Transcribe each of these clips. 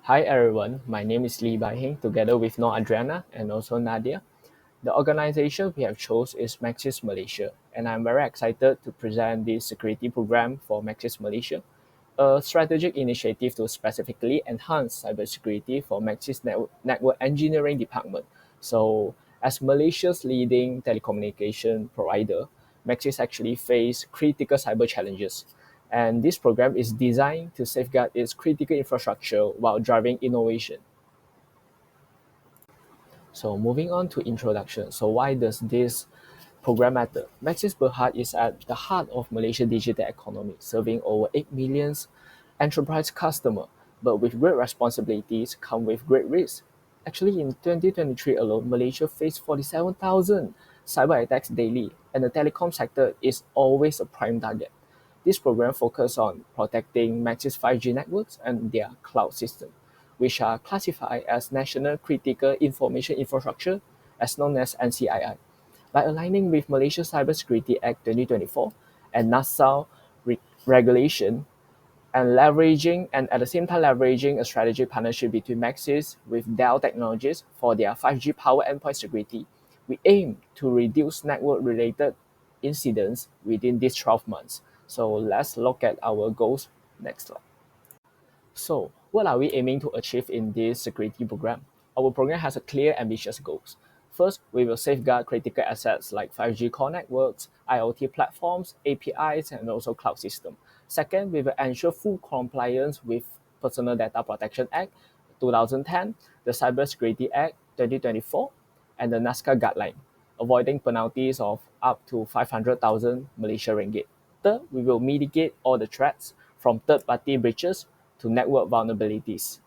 Hi everyone, my name is Lee Bai Heng together with Nor Adriana and also Nadia. The organization we have chose is Maxis Malaysia, and I'm very excited to present this security program for Maxis Malaysia, a strategic initiative to specifically enhance cybersecurity for Maxis Network Engineering Department. So, as Malaysia's leading telecommunication provider, Maxis actually face critical cyber challenges. And this program is designed to safeguard its critical infrastructure while driving innovation. So moving on to introduction. So why does this program matter? Maxis Berhad is at the heart of Malaysia's digital economy, serving over 8 million enterprise customers. But with great responsibilities come with great risks. Actually, in 2023 alone, Malaysia faced 47,000 cyber attacks daily, and the telecom sector is always a prime target. This program focuses on protecting Maxis 5G networks and their cloud system, which are classified as National Critical Information Infrastructure, as known as NCII. By aligning with Malaysia Cybersecurity Act 2024 and NASA regulation, and at the same time leveraging a strategic partnership between Maxis with Dell Technologies for their 5G power endpoint security, we aim to reduce network-related incidents within these 12 months. So let's look at our goals. Next slide. So, what are we aiming to achieve in this security program? Our program has a clear, ambitious goals. First, we will safeguard critical assets like 5G core networks, IoT platforms, APIs, and also cloud system. Second, we will ensure full compliance with Personal Data Protection Act 2010, the Cybersecurity Act 2024, and the NASCA guideline, avoiding penalties of up to 500,000 Malaysia ringgit. Third, we will mitigate all the threats from third-party breaches to network vulnerabilities.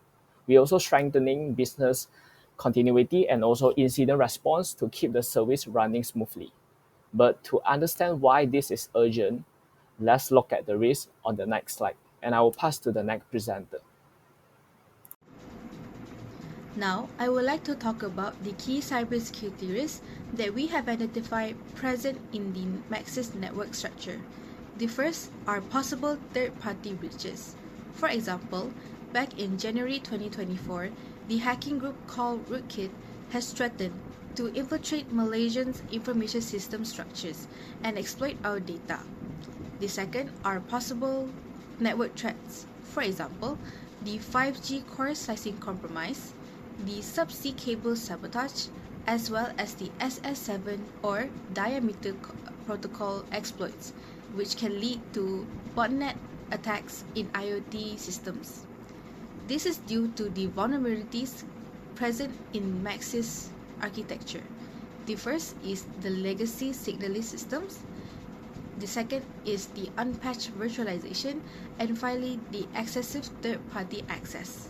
We also strengthening business continuity and also incident response to keep the service running smoothly. But to understand why this is urgent, let's look at the risk on the next slide. And I will pass to the next presenter. Now, I would like to talk about the key cybersecurity risks that we have identified present in the Maxis network structure. The first are possible third-party breaches. For example, back in January 2024, the hacking group called Rootkit has threatened to infiltrate Malaysians' information system structures and exploit our data. The second are possible network threats. For example, the 5G core slicing compromise, the subsea cable sabotage, as well as the SS7 or diameter protocol exploits, which can lead to botnet attacks in IoT systems. This is due to the vulnerabilities present in Maxis architecture. The first is the legacy signaling systems. The second is the unpatched virtualization, and finally the excessive third-party access.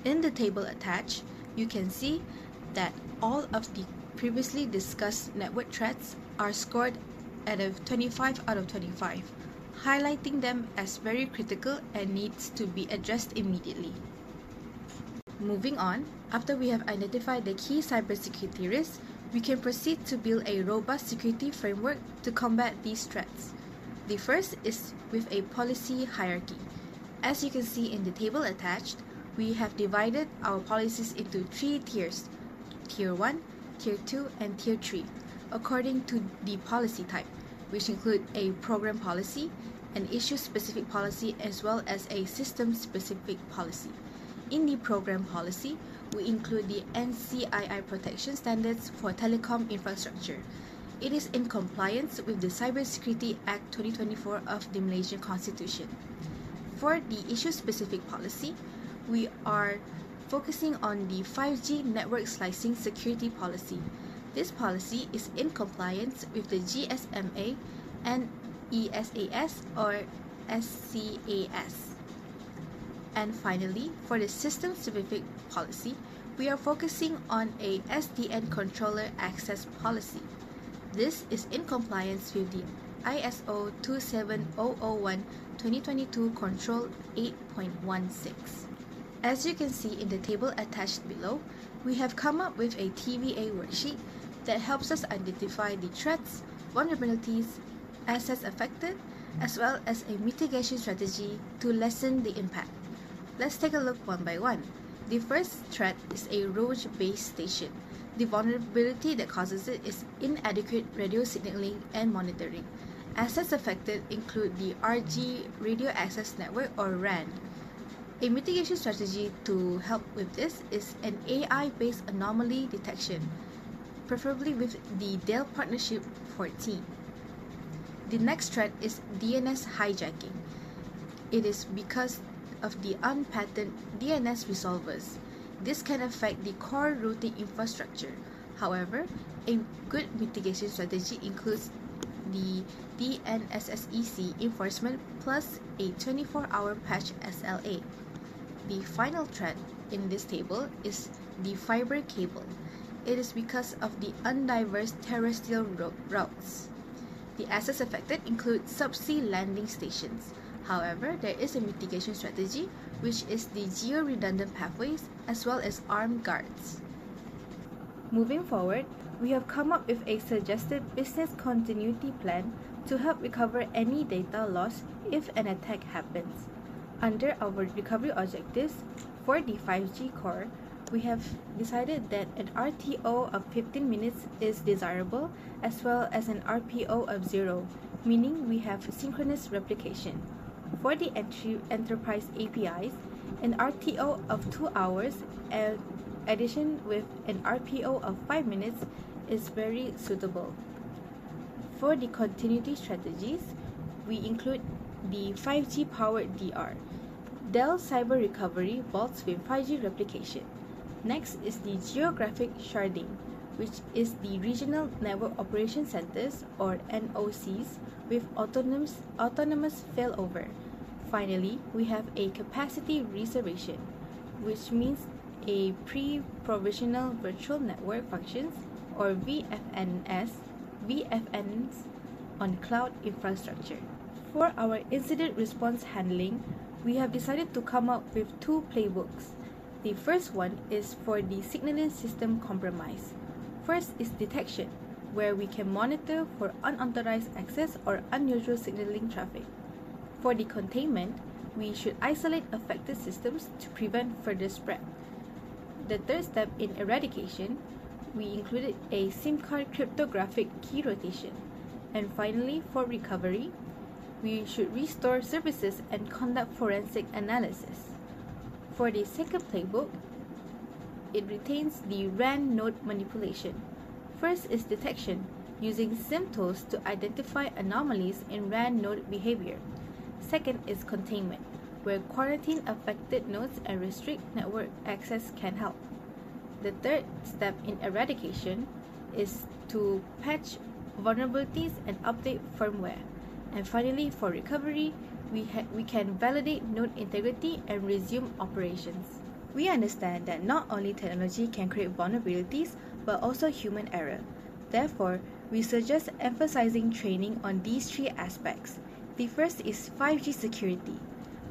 In the table attached, you can see that all of the previously discussed network threats are scored at a 25 out of 25, highlighting them as very critical and needs to be addressed immediately. Moving on, after we have identified the key cybersecurity risks, we can proceed to build a robust security framework to combat these threats. The first is with a policy hierarchy. As you can see in the table attached, we have divided our policies into 3 tiers: Tier 1, Tier 2, and Tier 3, according to the policy type, which include a program policy, an issue-specific policy, as well as a system-specific policy. In the program policy, we include the NCII protection standards for telecom infrastructure. It is in compliance with the Cybersecurity Act 2024 of the Malaysian Constitution. For the issue-specific policy, we are focusing on the 5G network slicing security policy. This policy is in compliance with the GSMA and ESAS or SCAS. And finally, for the system-specific policy, we are focusing on a SDN controller access policy. This is in compliance with the ISO 27001 2022 Control 8.16. As you can see in the table attached below, we have come up with a TVA worksheet that helps us identify the threats, vulnerabilities, assets affected, as well as a mitigation strategy to lessen the impact. Let's take a look one by one. The first threat is a roach base station. The vulnerability that causes it is inadequate radio signaling and monitoring. Assets affected include the RG Radio Access Network or RAN. A mitigation strategy to help with this is an AI-based anomaly detection, preferably with the Dell Partnership 14. The next threat is DNS hijacking. It is because of the unpatterned DNS resolvers. This can affect the core routing infrastructure. However, a good mitigation strategy includes the DNSSEC enforcement plus a 24-hour patch SLA. The final threat in this table is the fiber cable. It is because of the undiverse terrestrial routes. The assets affected include subsea landing stations. However, there is a mitigation strategy, which is the geo-redundant pathways as well as armed guards. Moving forward, we have come up with a suggested business continuity plan to help recover any data loss if an attack happens. Under our recovery objectives, for the 5G core, we have decided that an RTO of 15 minutes is desirable as well as an RPO of 0, meaning we have synchronous replication. For the enterprise APIs, an RTO of 2 hours and addition with an RPO of 5 minutes is very suitable. For the continuity strategies, we include the 5G powered DR. Dell Cyber Recovery bolts with 5G replication. Next is the geographic sharding, which is the Regional Network Operation Centers or NOCs with autonomous failover. Finally, we have a capacity reservation, which means a pre-provisional virtual network functions or VFNs on cloud infrastructure. For our incident response handling, we have decided to come up with 2 playbooks. The first one is for the signaling system compromise. First is detection, where we can monitor for unauthorized access or unusual signaling traffic. For the containment, we should isolate affected systems to prevent further spread. The third step in eradication, we included a SIM card cryptographic key rotation. And finally, for recovery, we should restore services and conduct forensic analysis. For the second playbook, it retains the RAN node manipulation. First is detection, using SIM tools to identify anomalies in RAN node behavior. Second is containment, where quarantine affected nodes and restrict network access can help. The third step in eradication is to patch vulnerabilities and update firmware. And finally, for recovery, we can validate node integrity and resume operations. We understand that not only technology can create vulnerabilities, but also human error. Therefore, we suggest emphasizing training on these 3 aspects. The first is 5G security.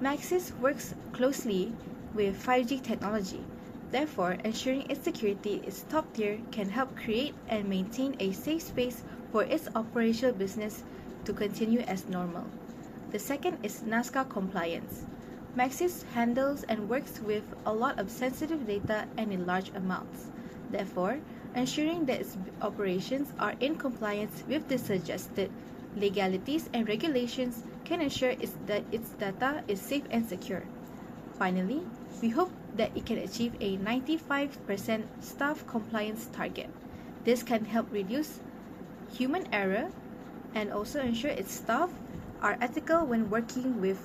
Maxis works closely with 5G technology. Therefore, ensuring its security is top tier can help create and maintain a safe space for its operational business to continue as normal. The second is NASCA compliance. Maxis handles and works with a lot of sensitive data and in large amounts. Therefore, ensuring that its operations are in compliance with the suggested legalities and regulations can ensure that its data is safe and secure. Finally, we hope that it can achieve a 95% staff compliance target. This can help reduce human error and also ensure its staff are ethical when working with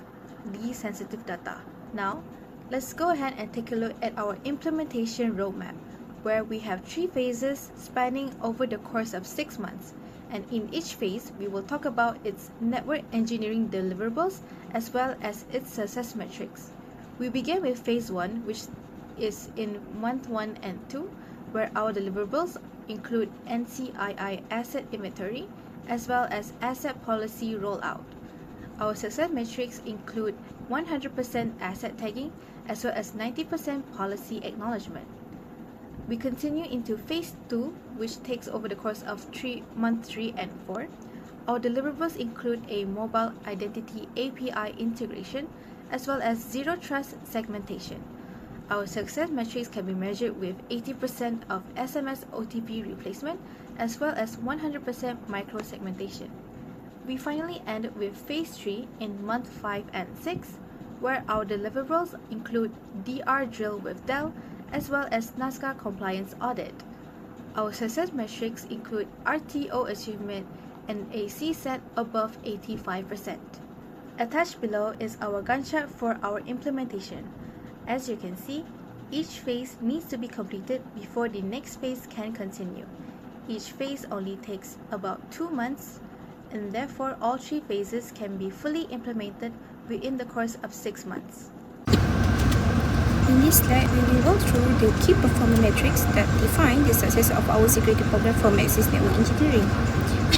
these sensitive data. Now, let's go ahead and take a look at our implementation roadmap, where we have 3 phases spanning over the course of 6 months. And in each phase, we will talk about its network engineering deliverables as well as its success metrics. We begin with phase 1, which is in month 1 and 2, where our deliverables include NCII asset inventory as well as asset policy rollout. Our success metrics include 100% asset tagging as well as 90% policy acknowledgement. We continue into phase 2, which takes over the course of month 3 and 4, Our deliverables include a mobile identity API integration as well as zero trust segmentation. Our success metrics can be measured with 80% of SMS OTP replacement as well as 100% micro segmentation. We finally end with Phase 3 in month 5 and 6, where our deliverables include DR drill with Dell as well as NASCA compliance audit. Our success metrics include RTO achievement and a CSAT above 85%. Attached below is our Gantt chart for our implementation. As you can see, each phase needs to be completed before the next phase can continue. Each phase only takes about 2 months, and therefore all 3 phases can be fully implemented within the course of 6 months. In this slide, we will go through the key performance metrics that define the success of our security program for Maxis Network Engineering.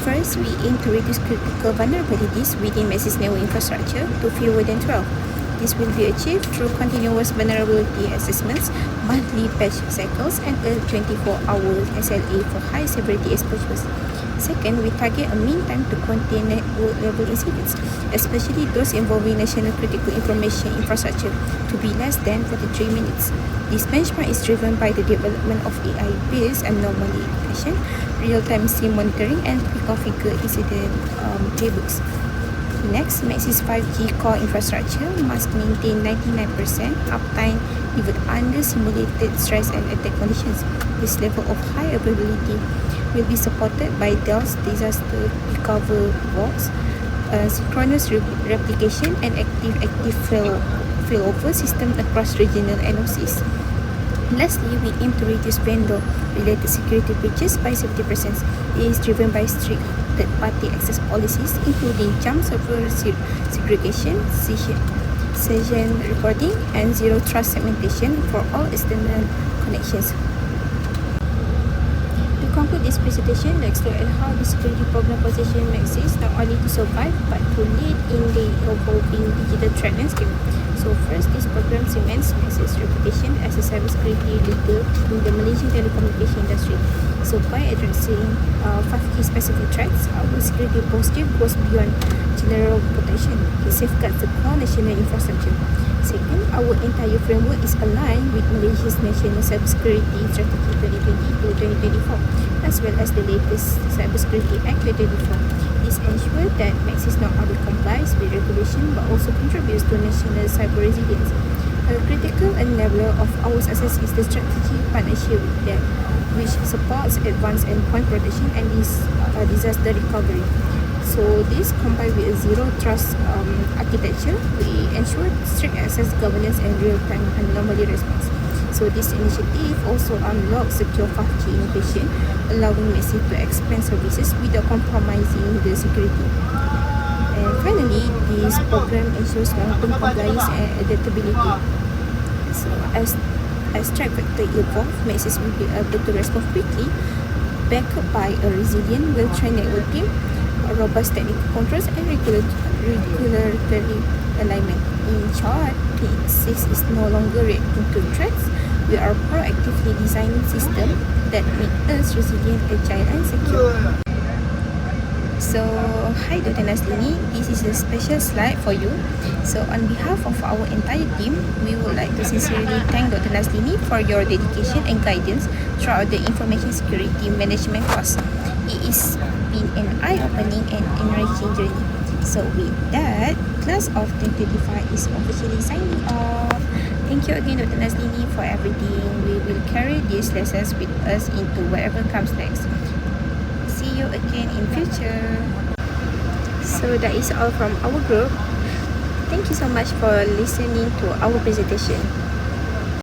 First, we aim to reduce critical vulnerabilities within Maxis network infrastructure to fewer than 12. This will be achieved through continuous vulnerability assessments, monthly patch cycles, and a 24-hour SLA for high severity exposures. Second, we target a mean time to contain network level incidents, especially those involving national critical information infrastructure, to be less than 43 minutes. This benchmark is driven by the development of AI-based anomaly detection, real-time SIM monitoring, and pre-configured incident playbooks. Next, Maxis 5G core infrastructure must maintain 99% uptime even under simulated stress and attack conditions. This level of high availability will be supported by Dell's disaster recovery box, synchronous replication, and active failover system across regional NOCs. Lastly, we aim to reduce vendor-related security breaches by 70%. It is driven by strict third-party access policies, including jump server segregation, session recording, and zero trust segmentation for all external connections. To conclude this presentation, let's look at how the security program positions Maxis not only to survive but to lead in the evolving digital threat landscape. So first, this program cements Maxis' reputation as a cybersecurity leader in the Malaysian telecommunication industry. So by addressing 5 key specific threats, our security posture goes beyond general protection. It safeguards the core national infrastructure. Second, our entire framework is aligned with Malaysia's National Cybersecurity Strategy 2020-2024, as well as the latest Cybersecurity Act 2024. This ensures that Maxis not only complies with regulation but also contributes to national cyber resilience. A critical enabler of our success is the strategic partnership with Dell, which supports advanced endpoint protection and disaster recovery. So this combined with a zero trust architecture, we ensure strict access governance and real-time anomaly response. So this initiative also unlocks secure 5G innovation, allowing Maxis to expand services without compromising the security. And finally, this program ensures long-term compliance and adaptability. So as threat vector evolve, Maxis will be able to respond quickly, backed by a resilient, well-trained network team, robust technical controls, and regulatory alignment. In short, Maxis is no longer reacting to threats. We are proactively designing systems that make us resilient, agile, and secure. So, hi Dr. Naslini, this is a special slide for you. So, on behalf of our entire team, we would like to sincerely thank Dr. Naslini for your dedication and guidance throughout the information security management course. It has been an eye-opening and enriching journey. So, with that, class of 2025 is officially signing off. Thank you again, Dr. Naslini, for everything. We will carry these lessons with us into whatever comes next. See you again in future. So that is all from our group. Thank you so much for listening to our presentation.